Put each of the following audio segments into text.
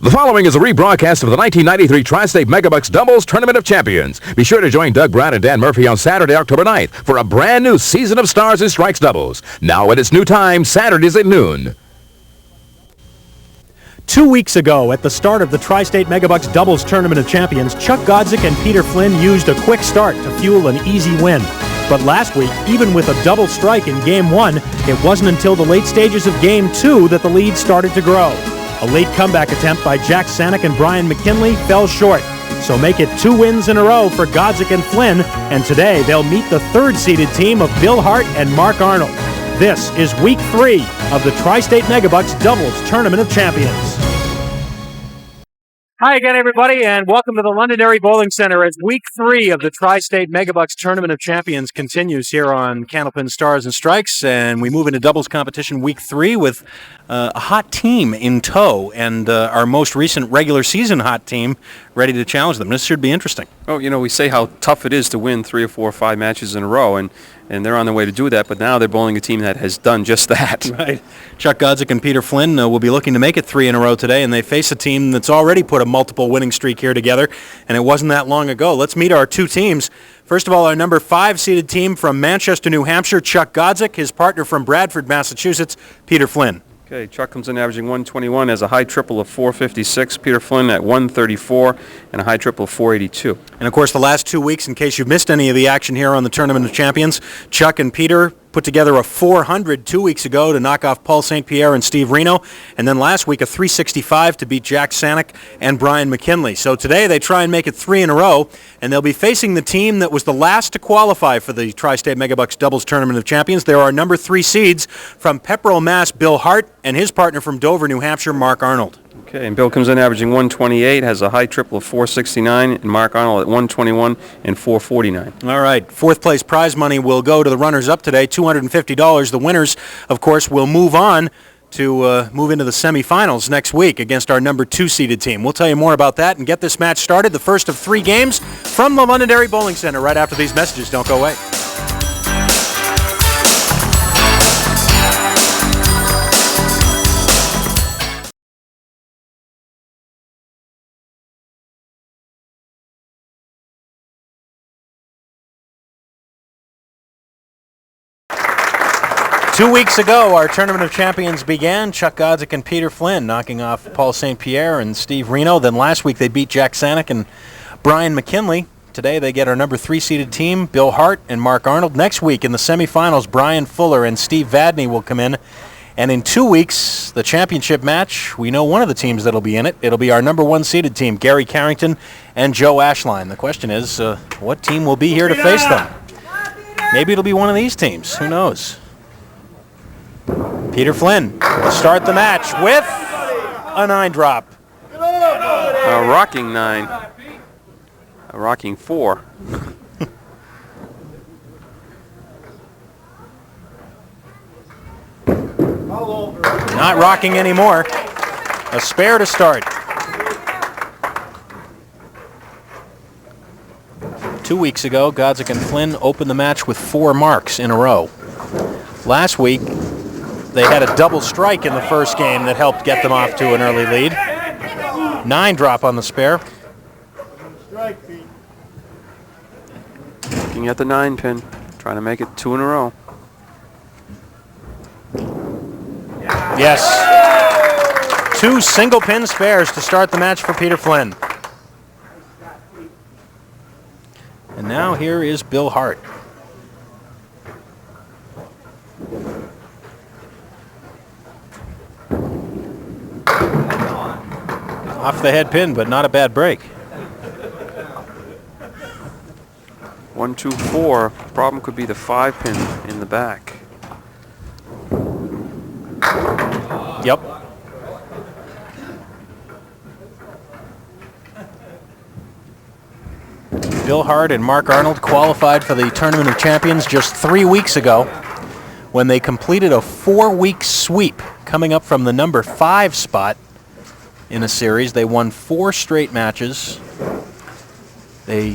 The following is a rebroadcast of the 1993 Tri-State Megabucks Doubles Tournament of Champions. Be sure to join Doug Brown and Dan Murphy on Saturday, October 9th for a brand new season of Stars and Strikes doubles. Now at its new time, Saturdays at noon. 2 weeks ago, at the start of the Tri-State Megabucks Doubles Tournament of Champions, Chuck Godzyk and Peter Flynn used a quick start to fuel an easy win. But last week, even with a double strike in Game 1, it wasn't until the late stages of Game 2 that the lead started to grow. A late comeback attempt by Jack Sanek and Brian McKinley fell short. So make it 2 wins in a row for Godzyk and Flynn, and today they'll meet the third-seeded team of Bill Hart and Mark Arnold. This is Week 3 of the Tri-State Megabucks Doubles Tournament of Champions. Hi again, everybody, and welcome to the Londonderry Bowling Center as Week 3 of the Tri-State Megabucks Tournament of Champions continues here on Candlepin, Stars and Strikes, and we move into doubles competition Week 3 with a hot team in tow, and our most recent regular season hot team ready to challenge them. This should be interesting. Oh, you know, we say how tough it is to win 3 or 4 or 5 matches in a row, and they're on their way to do that, but now they're bowling a team that has done just that. Right. Chuck Godzyk and Peter Flynn will be looking to make it 3 in a row today, and they face a team that's already put a multiple winning streak here together, and it wasn't that long ago. Let's meet our 2 teams. First of all, our number 5 seeded team from Manchester, New Hampshire, Chuck Godzyk, his partner from Bradford, Massachusetts, Peter Flynn. Okay, Chuck comes in averaging 121, has a high triple of 456. Peter Flynn at 134 and a high triple of 482. And, of course, the last 2 weeks, in case you've missed any of the action here on the Tournament of Champions, Chuck and Peter put together a 400 2 weeks ago to knock off Paul St. Pierre and Steve Reno, and then last week a 365 to beat Jack Sanek and Brian McKinley. So today they try and make it 3 in a row, and they'll be facing the team that was the last to qualify for the Tri-State Megabucks Doubles Tournament of Champions. There are number 3 seeds from Pepperell, Mass, Bill Hart, and his partner from Dover, New Hampshire, Mark Arnold. Okay, and Bill comes in averaging 128, has a high triple of 469, and Mark Arnold at 121 and 449. All right, 4th place prize money will go to the runners-up today, $250. The winners, of course, will move on to move into the semifinals next week against our number 2 seeded team. We'll tell you more about that and get this match started, the first of 3 games from the Londonderry Bowling Center right after these messages. Don't go away. 2 weeks ago, our Tournament of Champions began. Chuck Godzyk and Peter Flynn knocking off Paul St. Pierre and Steve Reno. Then last week they beat Jack Sanek and Brian McKinley. Today they get our number 3 seeded team, Bill Hart and Mark Arnold. Next week in the semifinals, Brian Fuller and Steve Vadney will come in. And in 2 weeks, the championship match, we know one of the teams that'll be in it. It'll be our number 1 seeded team, Gary Carrington and Joe Ashline. The question is, what team will be here to face them? Maybe it'll be one of these teams. Who knows? Peter Flynn will start the match with a 9 drop. A rocking 9. A rocking 4. Not rocking anymore. A spare to start. 2 weeks ago, Godzyk and Flynn opened the match with 4 marks in a row. Last week, they had a double strike in the first game that helped get them off to an early lead. 9 drop on the spare. Looking at the 9 pin, trying to make it 2 in a row. Yes. 2 single pin spares to start the match for Peter Flynn. And now here is Bill Hart. Off the head pin, but not a bad break. 1, 2, 4. Problem could be the 5 pin in the back. Yep. Bill Hart and Mark Arnold qualified for the Tournament of Champions just 3 weeks ago when they completed a 4-week sweep coming up from the number 5 spot in a series. They won 4 straight matches. They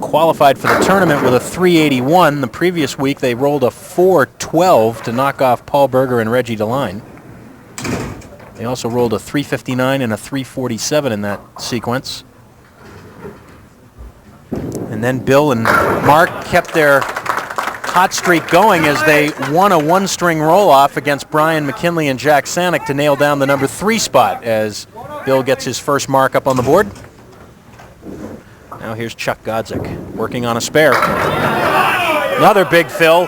qualified for the tournament with a 381. The previous week they rolled a 412 to knock off Paul Berger and Reggie DeLine. They also rolled a 359 and a 347 in that sequence. And then Bill and Mark kept their hot streak going as they won a one-string roll-off against Brian McKinley and Jack Sanick to nail down the number 3 spot as Bill gets his first mark up on the board. Now here's Chuck Godzyk working on a spare. Another big fill.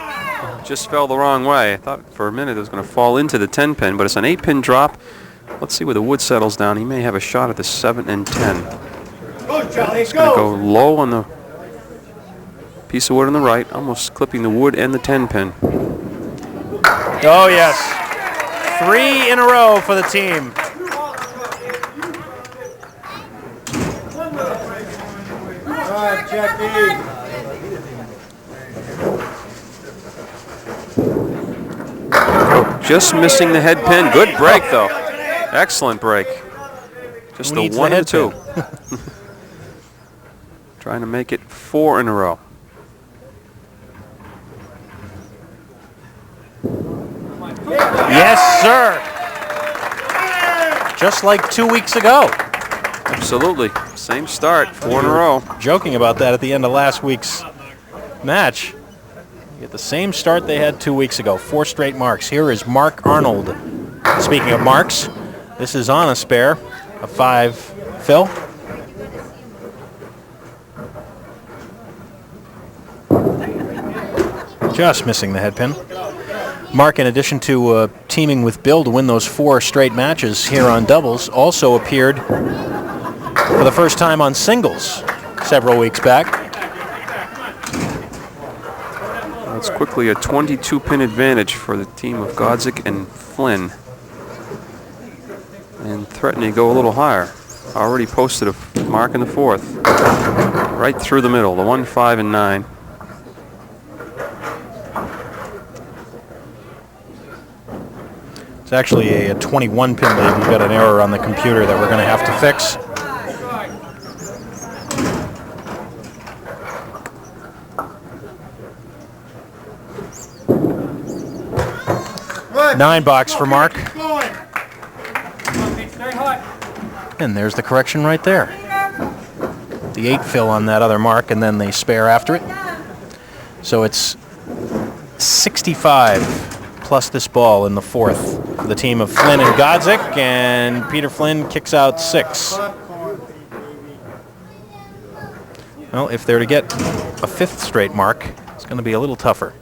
Just fell the wrong way. I thought for a minute it was going to fall into the 10-pin, but it's an 8-pin drop. Let's see where the wood settles down. He may have a shot at the 7 and 10. It's going to go low on the piece of wood on the right, almost clipping the wood and the 10-pin. Oh, yes. 3 in a row for the team. All right, Jackie. Just missing the head pin. Good break, though. Excellent break. Just Who the needs 1 the and 2. head Trying to make it 4 in a row. Yes, sir. Just like 2 weeks ago. Absolutely. Same start, 4 in a row. Joking about that at the end of last week's match. You get the same start they had 2 weeks ago. 4 straight marks. Here is Mark Arnold. Speaking of marks, this is on a spare. A 5 fill. Just missing the head pin. Mark, in addition to teaming with Bill to win those 4 straight matches here on doubles, also appeared for the first time on singles several weeks back. It's quickly a 22-pin advantage for the team of Godzyk and Flynn. And threatening to go a little higher. Already posted a mark in the 4th. Right through the middle, the 1, 5, and 9. It's actually a 21 pin lead. We've got an error on the computer that we're going to have to fix. Nine box for Mark. And there's the correction right there. The 8 fill on that other mark and then the spare after it. So it's 65 plus this ball in the 4th for the team of Flynn and Godzyk, and Peter Flynn kicks out 6. Well, if they're to get a 5th straight mark, it's going to be a little tougher.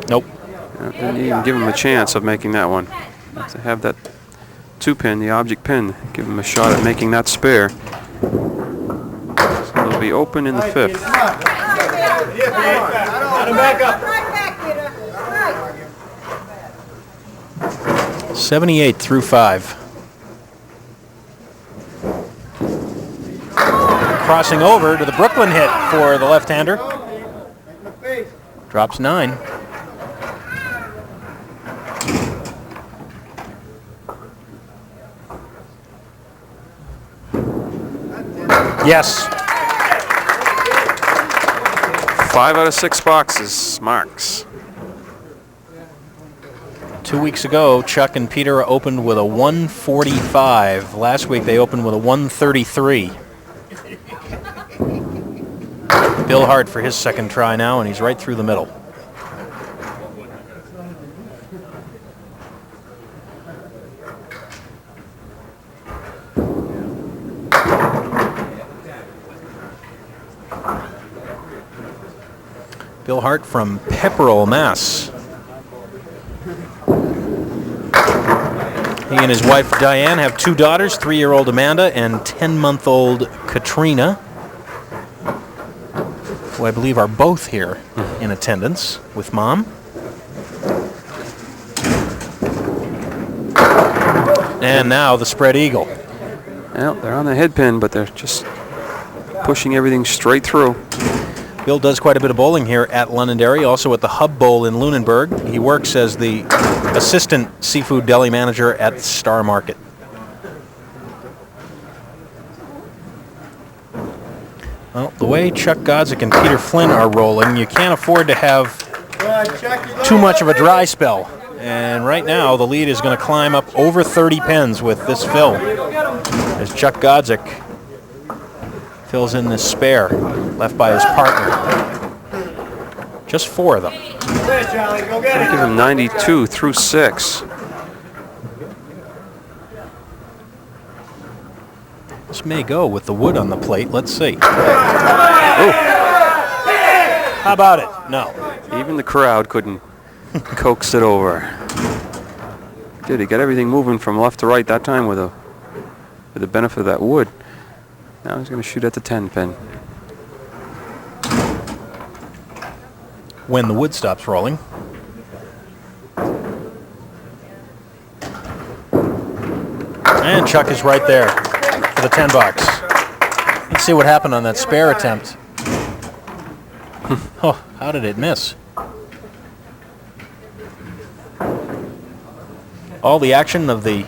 Nope. Didn't even give him a chance of making that one. To have that 2-pin, the object pin, give him a shot at making that spare. So it'll be open in the 5th. 78 through 5. Crossing over to the Brooklyn hit for the left-hander. Drops 9. Yes. 5 out of 6 boxes, marks. 2 weeks ago, Chuck and Peter opened with a 145. Last week, they opened with a 133. Bill Hart for his second try now, and he's right through the middle. Bill Hart from Pepperell, Mass. He and his wife Diane have 2 daughters, 3-year-old Amanda and 10-month-old Katrina, who I believe are both here in attendance with Mom. And now the spread eagle. Well, they're on the head pin, but they're just pushing everything straight through. Bill does quite a bit of bowling here at Londonderry, also at the Hub Bowl in Lunenburg. He works as the assistant seafood deli manager at Star Market. Well, the way Chuck Godzyk and Peter Flynn are rolling, you can't afford to have too much of a dry spell. And right now, the lead is going to climb up over 30 pins with this fill, as Chuck Godzyk fills in this spare left by his partner. Just 4 of them. I'll give him 92 through 6. This may go with the wood on the plate. Let's see. Oh. How about it? No. Even the crowd couldn't coax it over. Did he get everything moving from left to right that time with the benefit of that wood? Now he's going to shoot at the 10 pin. When the wood stops rolling. And Chuck is right there for the 10 bucks. Let's see what happened on that spare attempt. Oh, how did it miss? All the action of the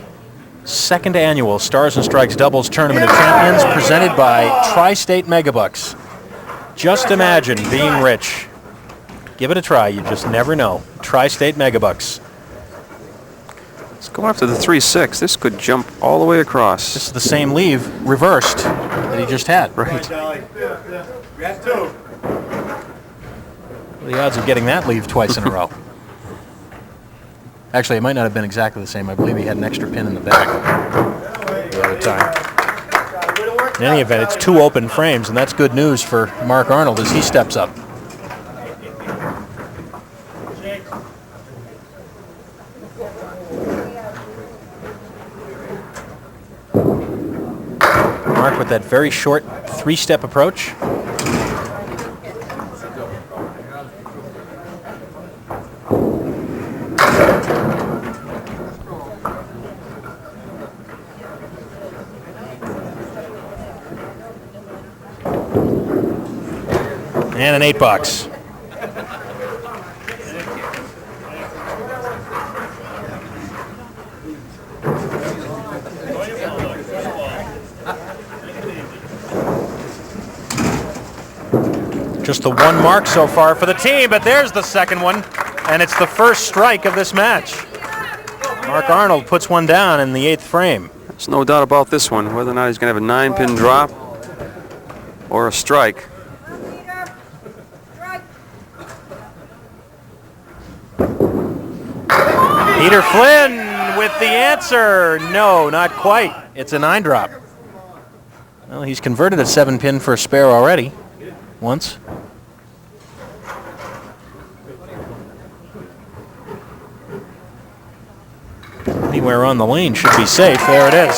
second annual Stars and Strikes Doubles Tournament of Champions presented by Tri-State Megabucks. Just imagine being rich. Give it a try. You just never know. Tri-State Megabucks. Let's go after the 3-6. This could jump all the way across. This is the same leave reversed that he just had. Right. What are the odds of getting that leave twice in a row? Actually, it might not have been exactly the same. I believe he had an extra pin in the back the other time. In any event, it's 2 open frames, and that's good news for Mark Arnold as he steps up. Mark with that very short 3-step approach. And an 8 bucks. Just the 1 mark so far for the team, but there's the second one, and it's the first strike of this match. Mark Arnold puts one down in the 8th frame. There's no doubt about this one, whether or not he's going to have a 9-pin drop or a strike. Peter Flynn with the answer. No, not quite. It's a 9-drop. Well, he's converted a 7-pin for a spare already. Once. Anywhere on the lane should be safe. There it is.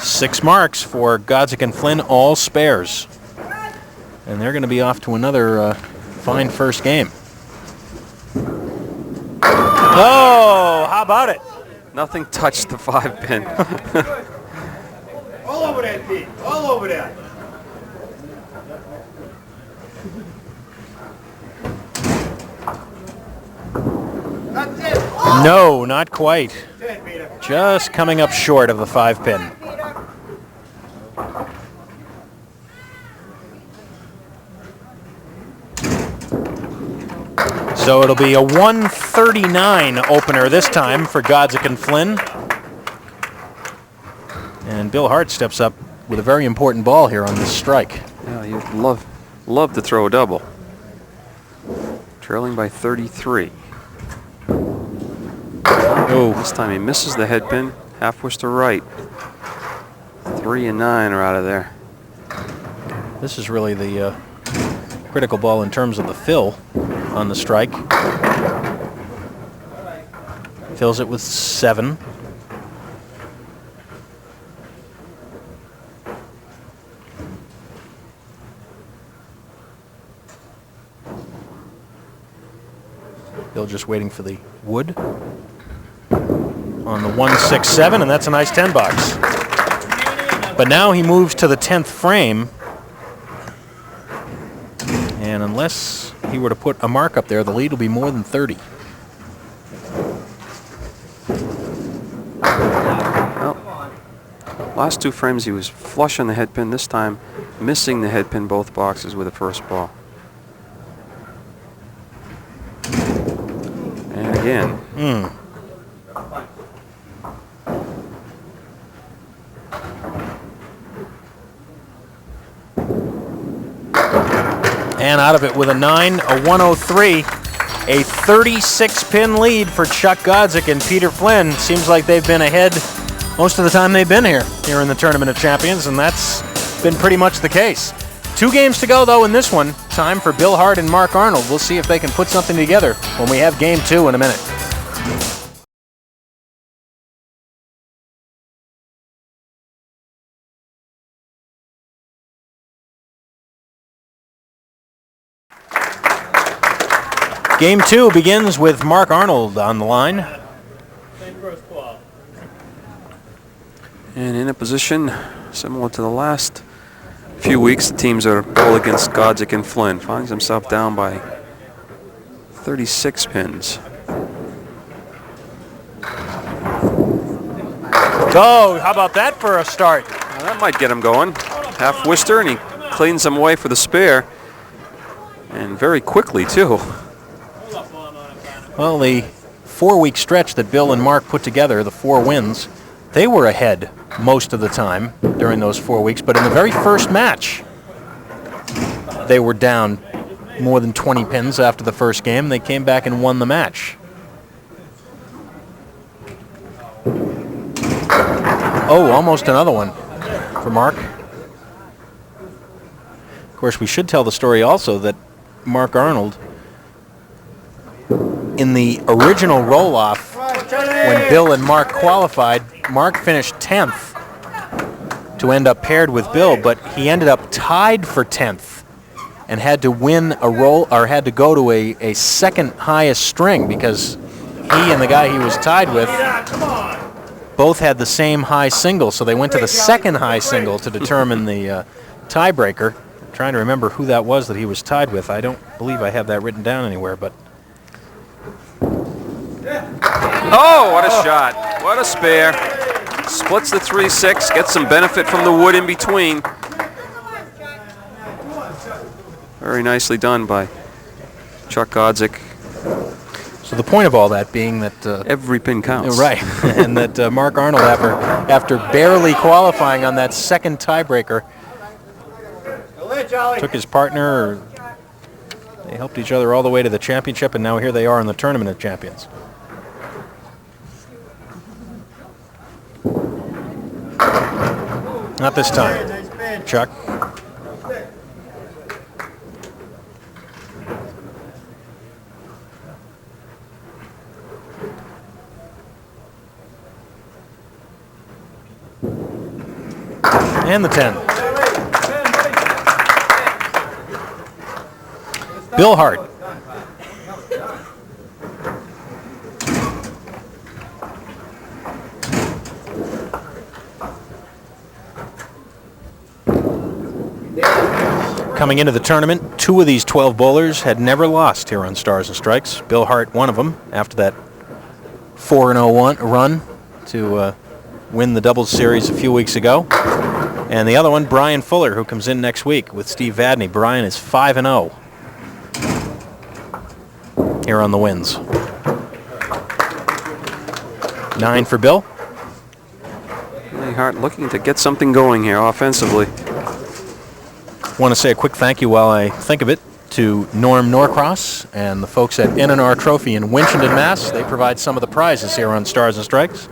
6 marks for Godzyk and Flynn, all spares. And they're going to be off to another fine first game. Oh, how about it? Nothing touched the 5-pin. All over that, Pete. All over that. That's it. No, not quite. Just coming up short of the 5-pin. So it'll be a 139 opener this time for Godzyk and Flynn. And Bill Hart steps up with a very important ball here on this strike. Yeah, you'd love to throw a double. Trailing by 33. Oh, this time he misses the head pin, half wish to right. 3 and 9 are out of there. This is really the critical ball in terms of the fill on the strike. Fills it with 7. Bill just waiting for the wood on the 1-6-7, and that's a nice 10 bucks. But now he moves to the 10th frame, and unless he were to put a mark up there, the lead will be more than 30. Well, last 2 frames he was flush on the head pin. This time missing the head pin both boxes with the first ball. And again. And out of it with a 9, a 103, a 36-pin lead for Chuck Godzyk and Peter Flynn. Seems like they've been ahead most of the time they've been here in the Tournament of Champions, and that's been pretty much the case. 2 games to go, though, in this one. Time for Bill Hart and Mark Arnold. We'll see if they can put something together when we have Game 2 in a minute. Game 2 begins with Mark Arnold on the line. And in a position similar to the last few weeks, the teams are all against Godzyk and Flynn. Finds himself down by 36 pins. Oh, how about that for a start? Now that might get him going. Half Worcester, and he cleans them away for the spare. And very quickly, too. Well, the 4-week stretch that Bill and Mark put together, the 4 wins, they were ahead most of the time during those 4 weeks, but in the very first match, they were down more than 20 pins after the first game. They came back and won the match. Oh, almost another one for Mark. Of course, we should tell the story also that Mark Arnold, in the original roll-off, when Bill and Mark qualified, Mark finished 10th to end up paired with Bill, but he ended up tied for 10th and had to win a roll, or had to go to a second highest string, because he and the guy he was tied with both had the same high single, so they went to the second high single to determine the tiebreaker. I'm trying to remember who that was that he was tied with. I don't believe I have that written down anywhere, but... Oh, what a shot. What a spare. Splits the 3-6, gets some benefit from the wood in between. Very nicely done by Chuck Godzyk. So the point of all that being that... every pin counts. Right, and that Mark Arnold, after barely qualifying on that second tiebreaker, took his partner, they helped each other all the way to the championship, and now here they are in the Tournament of Champions. Not this time, Chuck. And the 10. Bill Hart. Coming into the tournament, 2 of these 12 bowlers had never lost here on Stars and Strikes. Bill Hart, one of them, after that 4-0 run to win the doubles series a few weeks ago. And the other one, Brian Fuller, who comes in next week with Steve Vadney. Brian is 5-0 here on the wins. 9 for Bill. Bill Hart looking to get something going here offensively. Want to say a quick thank you while I think of it to Norm Norcross and the folks at N&R Trophy in Winchendon, Mass. They provide some of the prizes here on Stars and Strikes.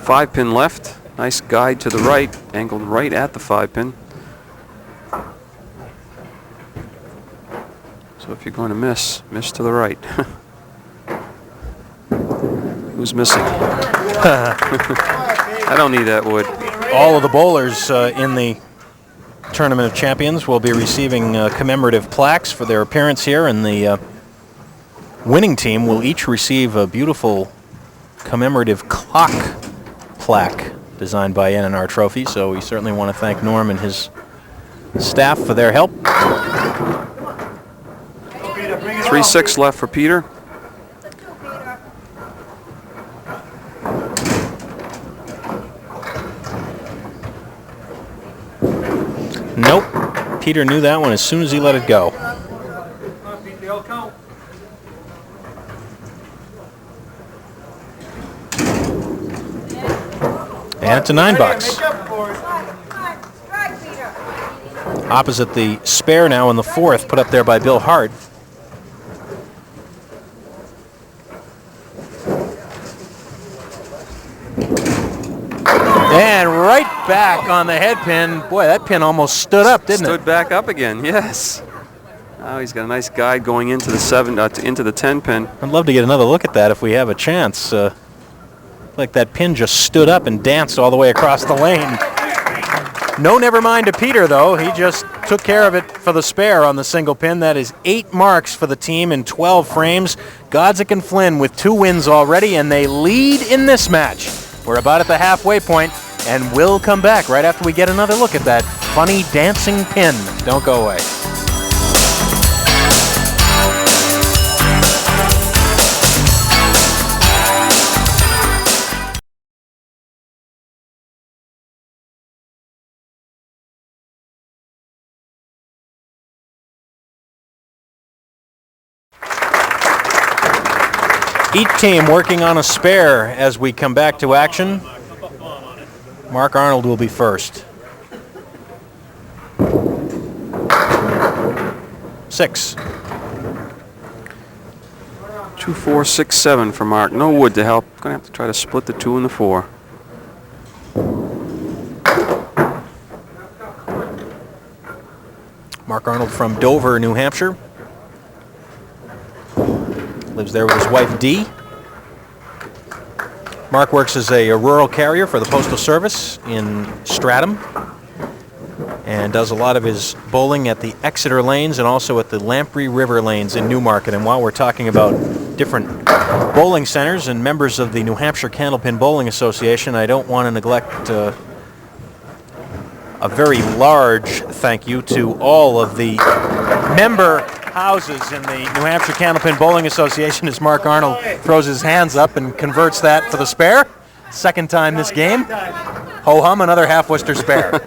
5-pin left. Nice guide to the right, angled right at the 5-pin. So if you're going to miss to the right. Who's missing? I don't need that wood. All of the bowlers in the Tournament of Champions will be receiving commemorative plaques for their appearance here, and the winning team will each receive a beautiful commemorative clock plaque designed by N&R Trophy, so we certainly want to thank Norm and his staff for their help. 3-6 left for Peter. Nope. Peter knew that one as soon as he let it go. And it's a $9. Opposite the spare now in the fourth, put up there by Bill Hart. And right back on the head pin. Boy, that pin almost stood up, didn't it? Stood back up again, yes. Oh, he's got a nice guide going into the into the 10 pin. I'd love to get another look at that if we have a chance. Like that pin just stood up and danced all the way across the lane. No never mind to Peter, though. He just took care of it for the spare on the single pin. That is 8 marks for the team in 12 frames. Godzyk and Flynn with 2 wins already, and they lead in this match. We're about at the halfway point, and we'll come back right after we get another look at that funny dancing pin. Don't go away. Each team working on a spare as we come back to action. Mark Arnold will be first. 6. 2, 4, 6, 7 for Mark. No wood to help. Gonna have to try to split the 2 and the 4. Mark Arnold from Dover, New Hampshire. Lives there with his wife, Dee. Mark works as a rural carrier for the Postal Service in Stratham and does a lot of his bowling at the Exeter lanes and also at the Lamprey River lanes in Newmarket. And while we're talking about different bowling centers and members of the New Hampshire Candlepin Bowling Association, I don't want to neglect a very large thank you to all of the member houses in the New Hampshire Candlepin Bowling Association as Mark Arnold throws his hands up and converts that for the spare. Second time this game. Ho-hum, another half-Worcester spare.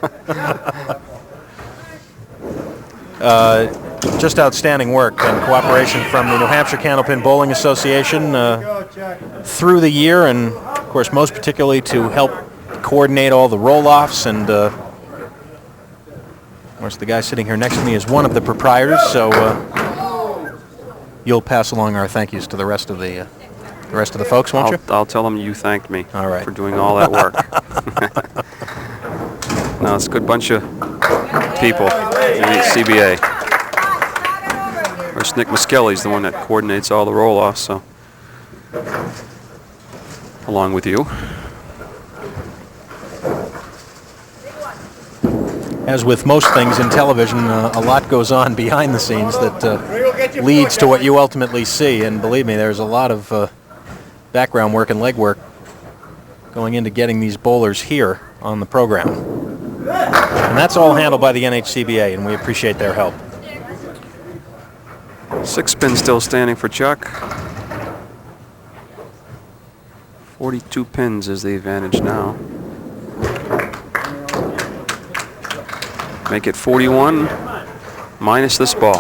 Just outstanding work and cooperation from the New Hampshire Candlepin Bowling Association through the year, and of course most particularly to help coordinate all the roll-offs. And of course the guy sitting here next to me is one of the proprietors, so you'll pass along our thank yous to the rest of the folks, won't you? I'll tell them you thanked me all right. for doing all that work. No, it's a good bunch of people in the CBA. Of course, Nick Muskelly's the one that coordinates all the roll-offs, so along with you. As with most things in television, a lot goes on behind the scenes that leads to what you ultimately see. And believe me, there's a lot of background work and legwork going into getting these bowlers here on the program. And that's all handled by the NHCBA, and we appreciate their help. 6 pin still standing for Chuck. 42 pins is the advantage now. Make it 41 minus this ball.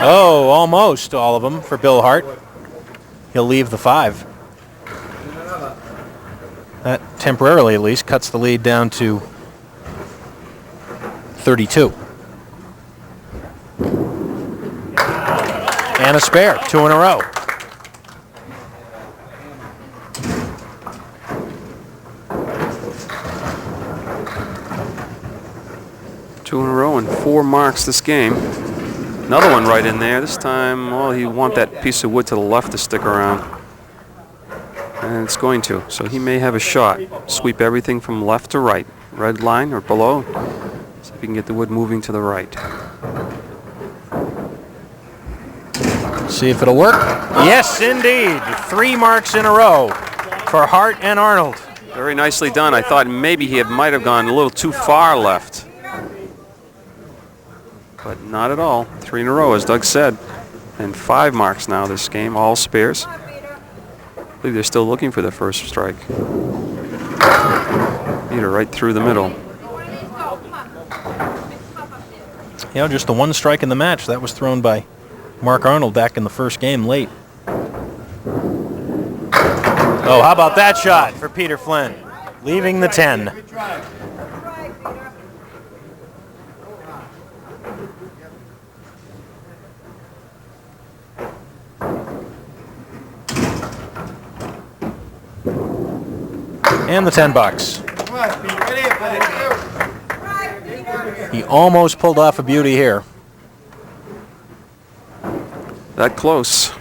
Oh, almost all of them for Bill Hart. He'll leave the 5. That temporarily at least cuts the lead down to 32. And a spare, 2 in a row. Two in a row and 4 marks this game. Another one right in there. This time, well, he want that piece of wood to the left to stick around. And it's going to. So he may have a shot. Sweep everything from left to right. Red line or below. See if he can get the wood moving to the right. See if it'll work. Yes, indeed. 3 marks in a row for Hart and Arnold. Very nicely done. I thought maybe he might have gone a little too far left. But not at all. 3 in a row, as Doug said. And 5 marks now this game, all spares. I believe they're still looking for the first strike. Peter right through the middle. You know, just the one strike in the match. That was thrown by Mark Arnold back in the first game late. Oh, how about that shot for Peter Flynn? Leaving the 10. And the $10. He almost pulled off a beauty here. That close.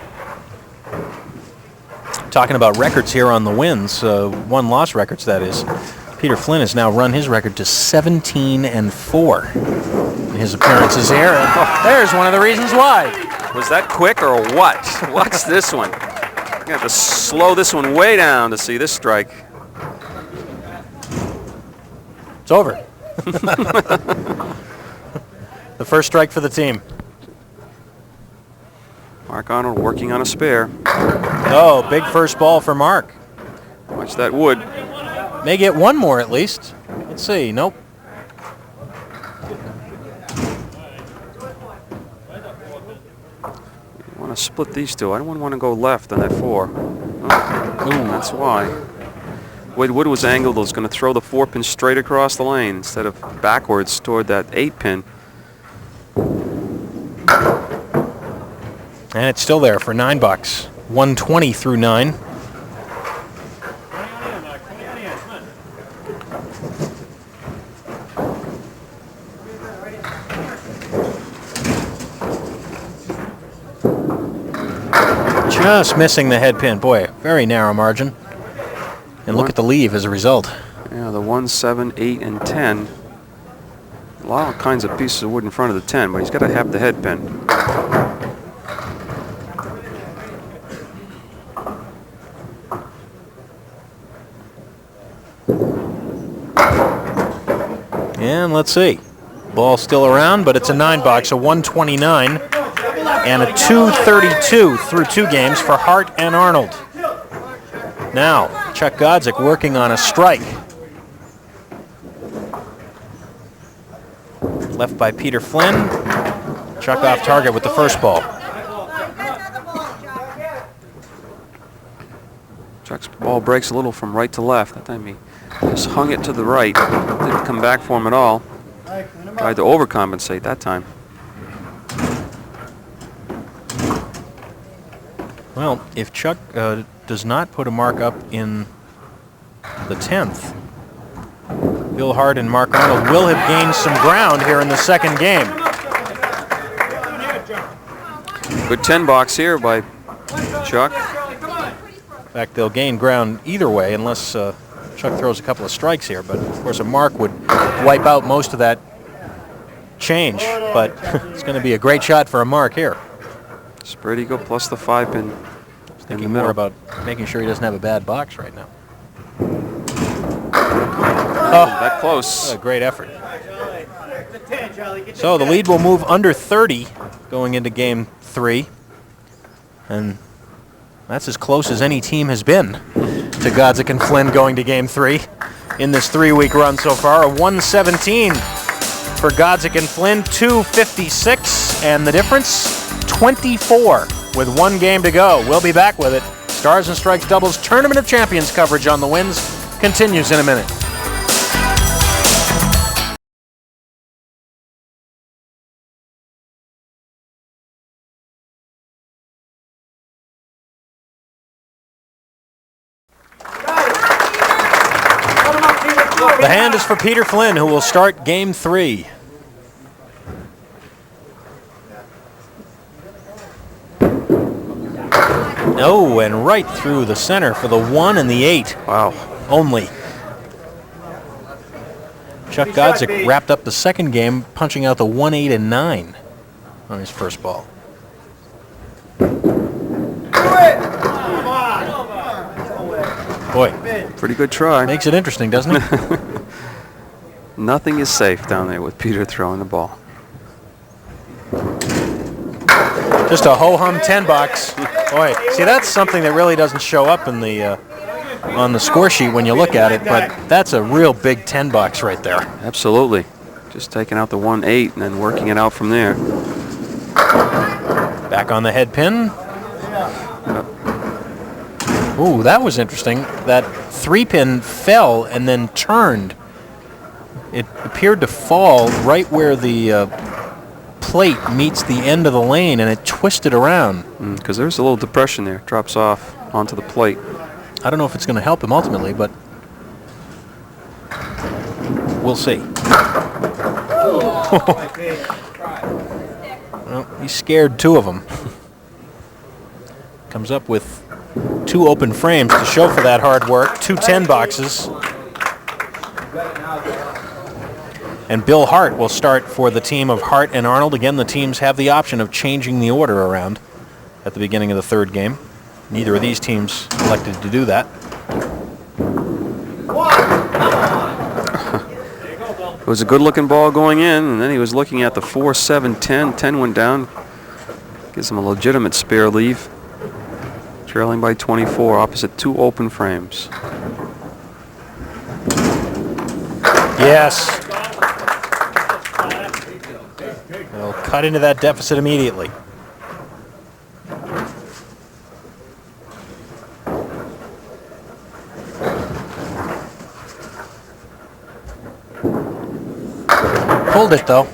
Talking about records here on the wins, one-loss records, that is. Peter Flynn has now run his record to 17-4 in his appearances here. And there's one of the reasons why. Was that quick or what? What's this one? You have to slow this one way down to see this strike. It's over. The first strike for the team. Mark Arnold working on a spare. Oh, big first ball for Mark. Watch that wood. May get one more at least. Let's see. Nope. You want to split these two. I don't want to go left on that 4. Oh, that's why. Wood was angled. Was going to throw the 4-pin straight across the lane instead of backwards toward that 8-pin. And it's still there for $9. 120 through 9. Just missing the head pin. Boy, very narrow margin. And look at the leave as a result. Yeah, the 1, 7, 8, and 10. A lot of kinds of pieces of wood in front of the 10, but he's got to have the head pin. And let's see. Ball still around, but it's a 9-box, a 129 and a 232 through 2 games for Hart and Arnold. Now, Chuck Godzyk working on a strike. Left by Peter Flynn. Chuck off target with the first ball. Chuck's ball breaks a little from right to left. That time he just hung it to the right. Didn't come back for him at all. Tried to overcompensate that time. Well, if Chuck does not put a mark up in the 10th, Bill Hart and Mark Arnold will have gained some ground here in the second game. Good 10-box here by Chuck. In fact, they'll gain ground either way unless Chuck throws a couple of strikes here. But, of course, a mark would wipe out most of that change. But it's going to be a great shot for a mark here. Spread eagle plus the 5-pin in the Thinking middle. more about making sure he doesn't have a bad box right now. Oh, That close. what a great effort. So the lead will move under 30 going into game 3. And that's as close as any team has been to Godzyk and Flynn going to game 3 in this 3-week run so far. A 117 for Godzyk and Flynn, 256, and the difference 24 with 1 game to go. We'll be back with it. Stars and Strikes Doubles Tournament of Champions coverage on the Wins continues in a minute. The hand is for Peter Flynn, who will start game 3. Oh, and right through the center for the 1 and the 8. Wow. Only. Chuck Godzyk wrapped up the second game, punching out the 1, 8, and 9 on his first ball. Boy, Pretty good try. makes it interesting, doesn't it? Nothing is safe down there with Peter throwing the ball. Just a ho-hum 10 bucks. Boy, see, that's something that really doesn't show up in the on the score sheet when you look at it, but that's a real big 10 bucks right there. Absolutely. Just taking out the 1-8 and then working it out from there. Back on the head pin. Ooh, that was interesting. That 3-pin fell and then turned. It appeared to fall right where the plate meets the end of the lane, and it twisted around. Because there's a little depression there. Drops off onto the plate. I don't know if it's going to help him ultimately, but we'll see. Well, he scared 2 of them. Comes up with 2 open frames to show for that hard work. 2 10 boxes. And Bill Hart will start for the team of Hart and Arnold. Again, the teams have the option of changing the order around at the beginning of the 3rd game. Neither of these teams elected to do that. It was a good-looking ball going in, and then he was looking at the 4, 7, 10. 10 went down. Gives him a legitimate spare leave. Trailing by 24, opposite 2 open frames. Yes. They'll cut into that deficit immediately. Pulled it, though.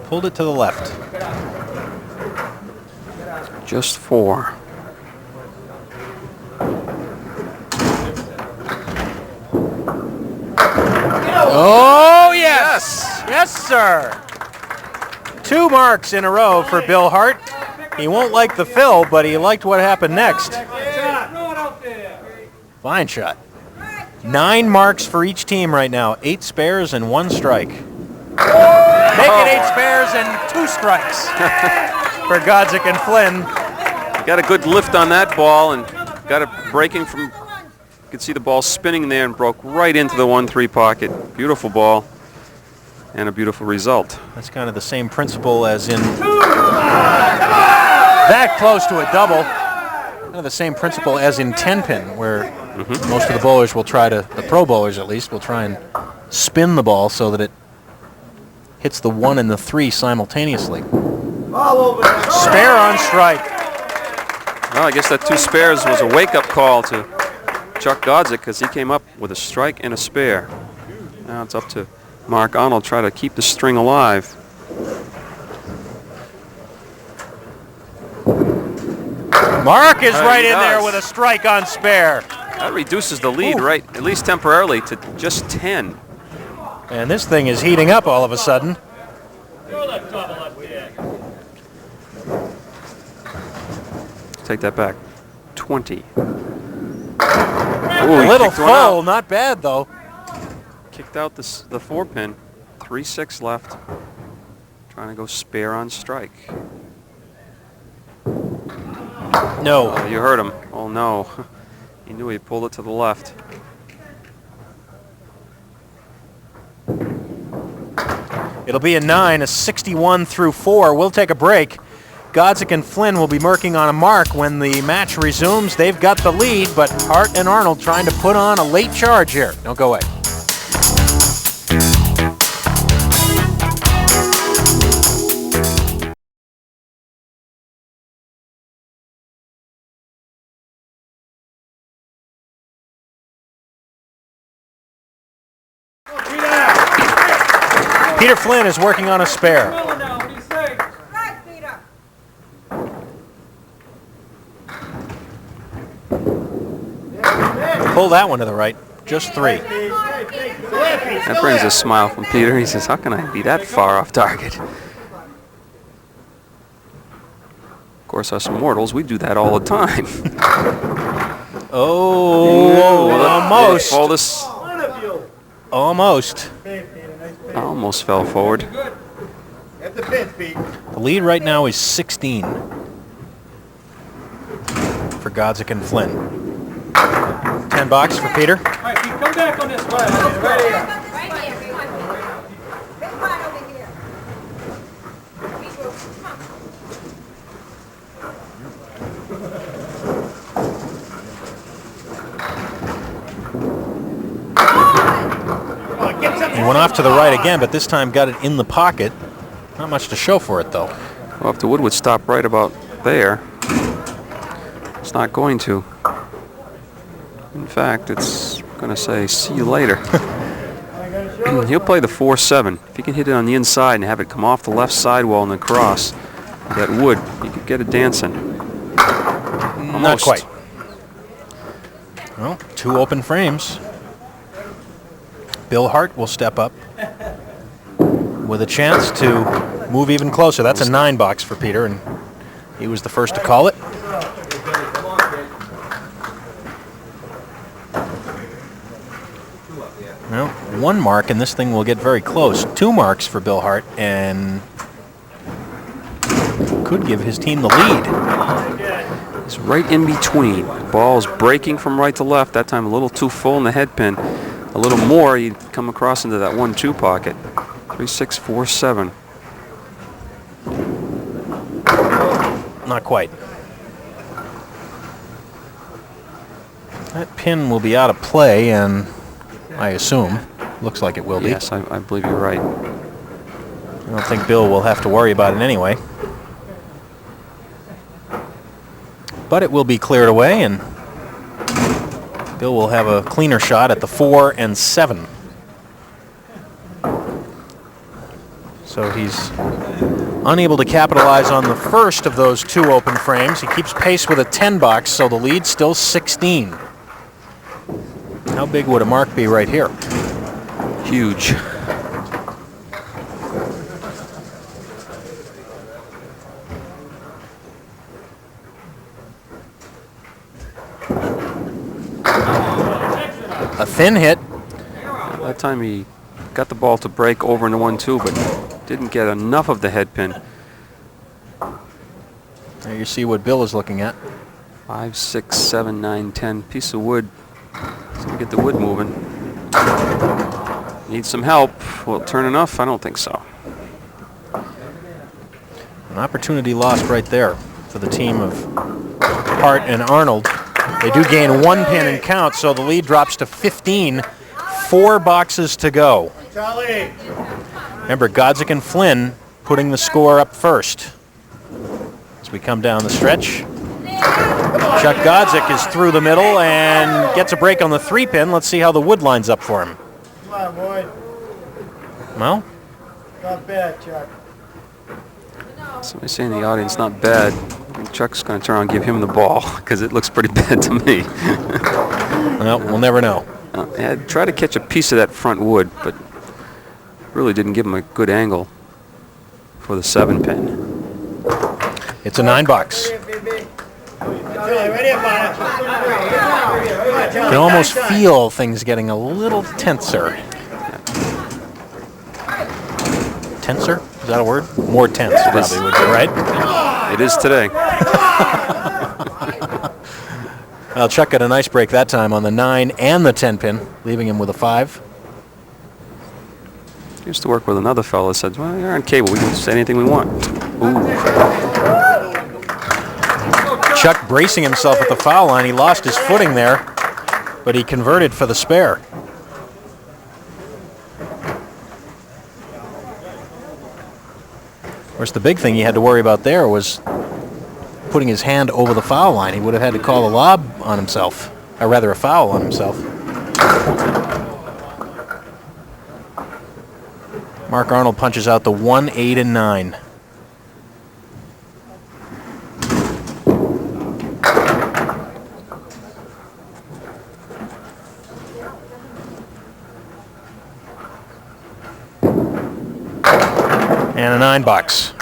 Pulled it to the left. Just 4. Oh, yes! Yes, sir! 2 marks in a row for Bill Hart. He won't like the fill, but he liked what happened next. Fine shot. 9 marks for each team right now. 8 spares and 1 strike. Make it 8 spares and 2 strikes for Godzyk and Flynn. Got a good lift on that ball and got it breaking from... You could see the ball spinning there and broke right into the 1-3 pocket. Beautiful ball and a beautiful result. That's kind of the same principle as in that close to a double. Kind of the same principle as in 10-pin, where most of the bowlers will try to, the pro bowlers at least, will try and spin the ball so that it hits the 1 and the 3 simultaneously. Spare on strike. Well, I guess that 2 spares was a wake-up call to Chuck Godzyk because he came up with a strike and a spare. Now it's up to Mark Arnold try to keep the string alive. Mark is right in there with a strike on spare. That reduces the lead right, at least temporarily, to just 10. And this thing is heating up all of a sudden. Take that back. 20. A little full, not bad though. Kicked out the 4-pin. 3-6 left. Trying to go spare on strike. No. Oh, you heard him. Oh no. He knew he pulled it to the left. It'll be a 9, a 61 through 4. We'll take a break. Godzyk and Flynn will be working on a mark when the match resumes. They've got the lead, but Hart and Arnold trying to put on a late charge here. Don't go away. Peter Flynn is working on a spare. Pull that one to the right. Just 3. That brings a smile from Peter. He says, how can I be that far off target? Of course, us mortals, we do that all the time. Almost. Almost. I almost fell forward. The lead right now is 16 for Godzyk and Flynn. 10 bucks for Peter. All right, Pete, come back on this one. Right here. went off to the right again, but this time got it in the pocket. Not much to show for it, though. Well, if the wood would stop right about there, it's not going to. In fact, it's going to say, see you later. He'll play the 4-7. If he can hit it on the inside and have it come off the left sidewall and then cross that wood, he could get it dancing. Almost. Not quite. Well, 2 open frames. Bill Hart will step up with a chance to move even closer. That's a 9 box for Peter, and he was the first to call it. Well, 1 mark, and this thing will get very close. 2 marks for Bill Hart, and could give his team the lead. It's right in between. The ball's breaking from right to left. That time a little too full in the head pin. A little more, you'd come across into that 1-2 pocket. 3-6, 4-7. Not quite. That pin will be out of play, and I assume, looks like it will be. Yes, I believe you're right. I don't think Bill will have to worry about it anyway. But it will be cleared away, and Bill will have a cleaner shot at the 4 and 7. So he's unable to capitalize on the first of those 2 open frames. He keeps pace with a 10 box, so the lead's still 16. How big would a mark be right here? Huge. A thin hit. That time he got the ball to break over into 1-2, but didn't get enough of the head pin. There you see what Bill is looking at. 5, 6, 7, 9, 10. Piece of wood. It's going to get the wood moving. Needs some help. Will it turn enough? I don't think so. An opportunity lost right there for the team of Hart and Arnold. They do gain 1 pin and count, so the lead drops to 15. 4 boxes to go. Remember, Godzyk and Flynn putting the score up first. As we come down the stretch, Chuck Godzyk is through the middle and gets a break on the 3 pin. Let's see how the wood lines up for him. Come on, boy. Well, Not bad, Chuck. Somebody saying in the audience, not bad. And Chuck's going to turn around and give him the ball because it looks pretty bad to me. well, we'll never know. I tried to catch a piece of that front wood, but really didn't give him a good angle for the 7 pin. It's a 9 box. You can almost feel things getting a little tenser. Tenser? Is that a word? More tense, probably would be, right? It is today. Well, Chuck got a nice break that time on the 9 and the 10 pin, leaving him with a 5. Used to work with another fellow that said, well, you're on cable. We can say anything we want. Ooh. Chuck bracing himself at the foul line. He lost his footing there, but he converted for the spare. Of course, the big thing he had to worry about there was putting his hand over the foul line. He would have had to call a lob on himself, or rather a foul on himself. Mark Arnold punches out the 1, 8, and 9. And a 9 box.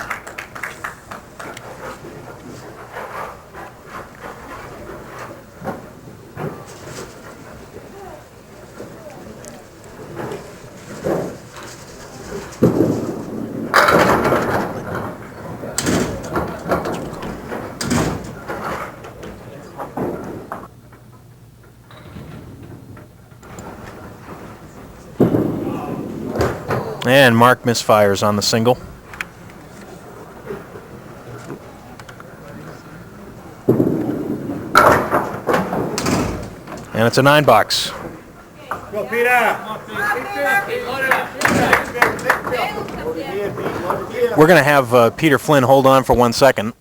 And Mark misfires on the single. And it's a 9 box. Go, Peter. We're going to have Peter Flynn hold on for 1 second.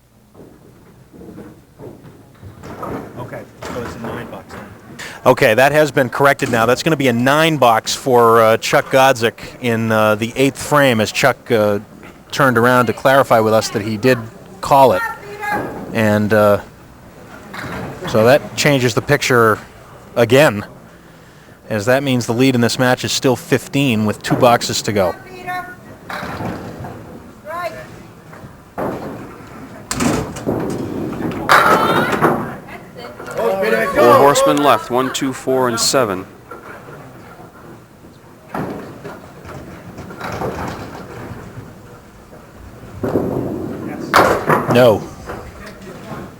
Okay, so it's a $9 then. Okay, that has been corrected now. That's going to be a $9 for Chuck Godzyk in the 8th frame, as Chuck turned around to clarify with us that he did call it. And so that changes the picture again, as that means the lead in this match is still 15 with 2 boxes to go. Four horsemen left, 1, 2, 4, and 7. No.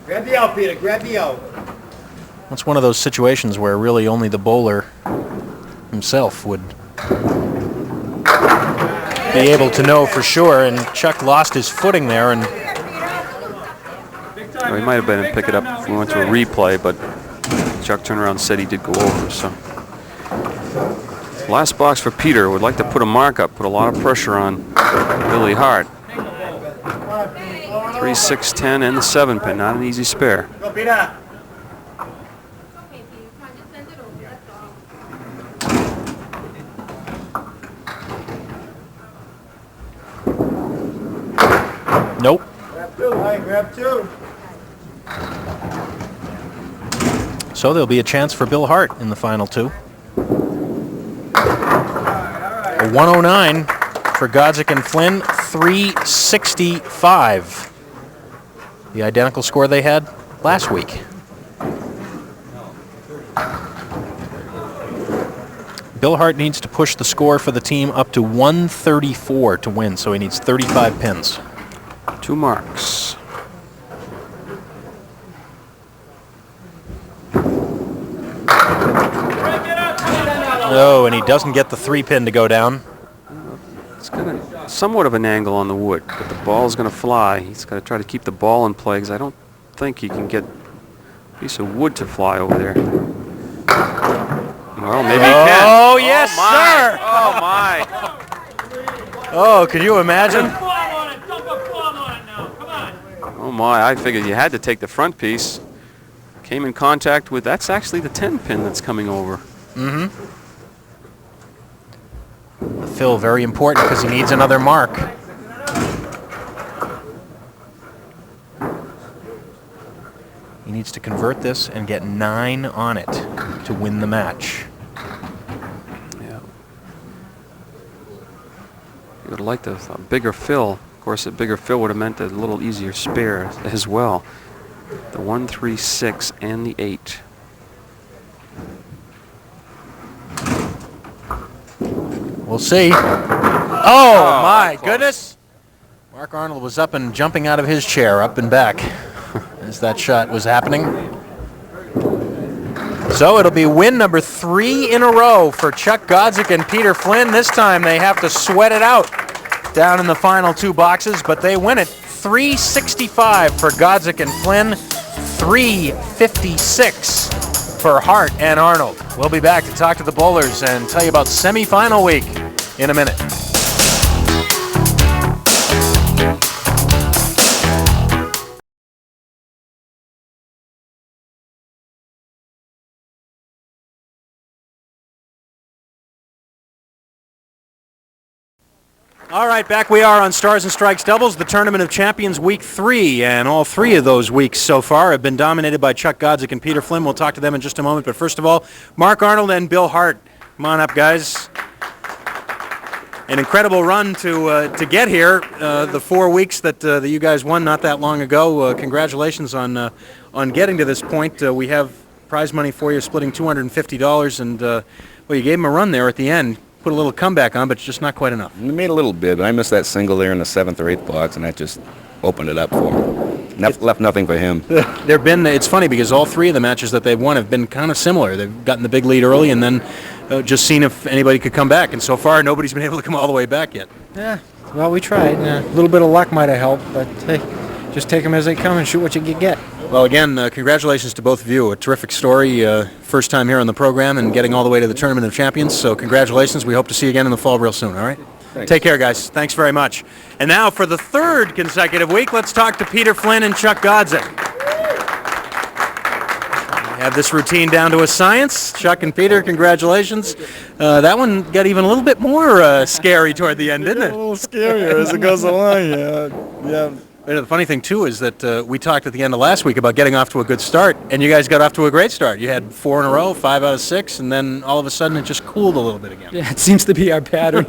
Grab the out, Peter. Grab the out. That's one of those situations where really only the bowler himself would be able to know for sure, and Chuck lost his footing there, and Well, he might have been able to pick it up if we went to a replay, but Chuck turned around and said he did go over. So last box for Peter. Would like to put a mark up, put a lot of pressure on Billy Hart. 3, 6, 10, and the 7 pin. Not an easy spare. Go, Peter. nope. Grab 2. Hi, grab 2. So there'll be a chance for Bill Hart in the final 2. A 109 for Godzyk and Flynn, 365. The identical score they had last week. Bill Hart needs to push the score for the team up to 134 to win, so he needs 35 pins. 2 marks. Oh, and he doesn't get the 3 pin to go down. It's got somewhat of an angle on the wood, but the ball's going to fly. He's got to try to keep the ball in play, because I don't think he can get a piece of wood to fly over there. Well, maybe he can. Oh, yes, my. sir! Oh, my. Oh, can you imagine? Oh, my. I figured you had to take the front piece. Came in contact with, that's actually the 10 pin that's coming over. Mm-hmm. Phil, very important because he needs another mark. He needs to convert this and get 9 on it to win the match. Yeah. You would have liked a bigger fill. Of course, a bigger fill would have meant a little easier spare as well. The 1, 3, 6, and the 8. We'll see. Oh, my goodness. Mark Arnold was up and jumping out of his chair, up and back, as that shot was happening. So it'll be win number 3 in a row for Chuck Godzyk and Peter Flynn. This time they have to sweat it out down in the final 2 boxes, but they win it. 365 for Godzyk and Flynn, 356 for Hart and Arnold. We'll be back to talk to the bowlers and tell you about semifinal week in a minute. All right, back we are on Stars and Strikes Doubles, the Tournament of Champions Week 3, and all 3 of those weeks so far have been dominated by Chuck Godzyk and Peter Flynn. We'll talk to them in just a moment, but first of all, Mark Arnold and Bill Hart. Come on up, guys. An incredible run to get here. The 4 weeks that you guys won not that long ago. Congratulations on getting to this point. We have prize money for you, splitting $250, and well, you gave them a run there at the end. Put a little comeback on, but it's just not quite enough. We made a little bit, but I missed that single there in the 7th or 8th box, and that just opened it up for him. Left nothing for him. It's funny because all 3 of the matches that they've won have been kind of similar. They've gotten the big lead early and then just seen if anybody could come back, and so far nobody's been able to come all the way back yet. Yeah, well, we tried. A little bit of luck might have helped, but hey, just take them as they come and shoot what you can get. Well, again, congratulations to both of you. A terrific story. First time here on the program and getting all the way to the Tournament of Champions. So congratulations. We hope to see you again in the fall real soon, all right? Thanks. Take care, guys. Thanks very much. And now for the third consecutive week, let's talk to Peter Flynn and Chuck Godzyk. We have this routine down to a science. Chuck and Peter, congratulations. That one got even a little bit more scary toward the end, didn't it? A little scarier as it goes along, yeah. And the funny thing, too, is that we talked at the end of last week about getting off to a good start, and you guys got off to a great start. You had 4 in a row, 5 out of 6, and then all of a sudden it just cooled a little bit again. Yeah, it seems to be our pattern.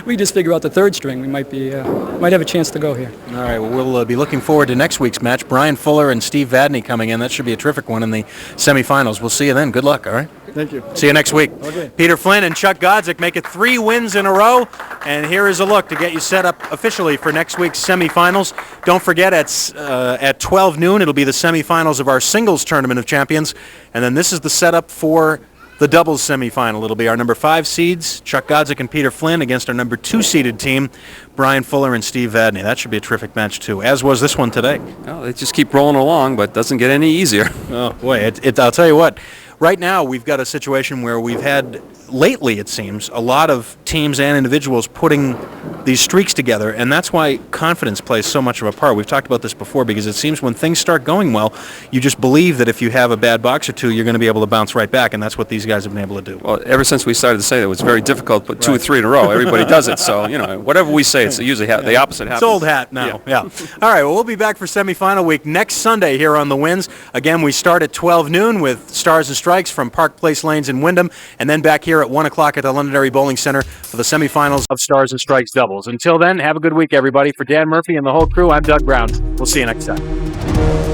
We just figure out the third string. We might have a chance to go here. All right, well, we'll be looking forward to next week's match. Brian Fuller and Steve Vadney coming in. That should be a terrific one in the semifinals. We'll see you then. Good luck, all right? Thank you. See you next week. Okay. Peter Flynn and Chuck Godzyk make it 3 wins in a row, and here is a look to get you set up officially for next week's semifinals. Don't forget, at 12 noon, it'll be the semifinals of our singles Tournament of Champions, and then this is the setup for the doubles semifinal. It'll be our number 5 seeds, Chuck Godzyk and Peter Flynn, against our number 2 seeded team, Brian Fuller and Steve Vadney. That should be a terrific match, too, as was this one today. Well, they just keep rolling along, but it doesn't get any easier. Oh, boy, I'll tell you what. Right now, we've got a situation where we've had, lately it seems, a lot of teams and individuals putting these streaks together, and that's why confidence plays so much of a part. We've talked about this before, because it seems when things start going well, you just believe that if you have a bad box or two, you're going to be able to bounce right back, and that's what these guys have been able to do. Well, ever since we started to say that it was very difficult to put 2 or 3 in a row, everybody does it. So, whatever we say, it's usually the opposite happens. It's old hat now, yeah. All right, well, we'll be back for semifinal week next Sunday here on The Winds. Again, we start at 12 noon with Stars and Strikes from Park Place Lanes in Wyndham, and then back here at 1 o'clock at the Londonderry Bowling Center for the semifinals of Stars and Strikes doubles. Until then, have a good week, everybody. For Dan Murphy and the whole crew, I'm Doug Brown. We'll see you next time.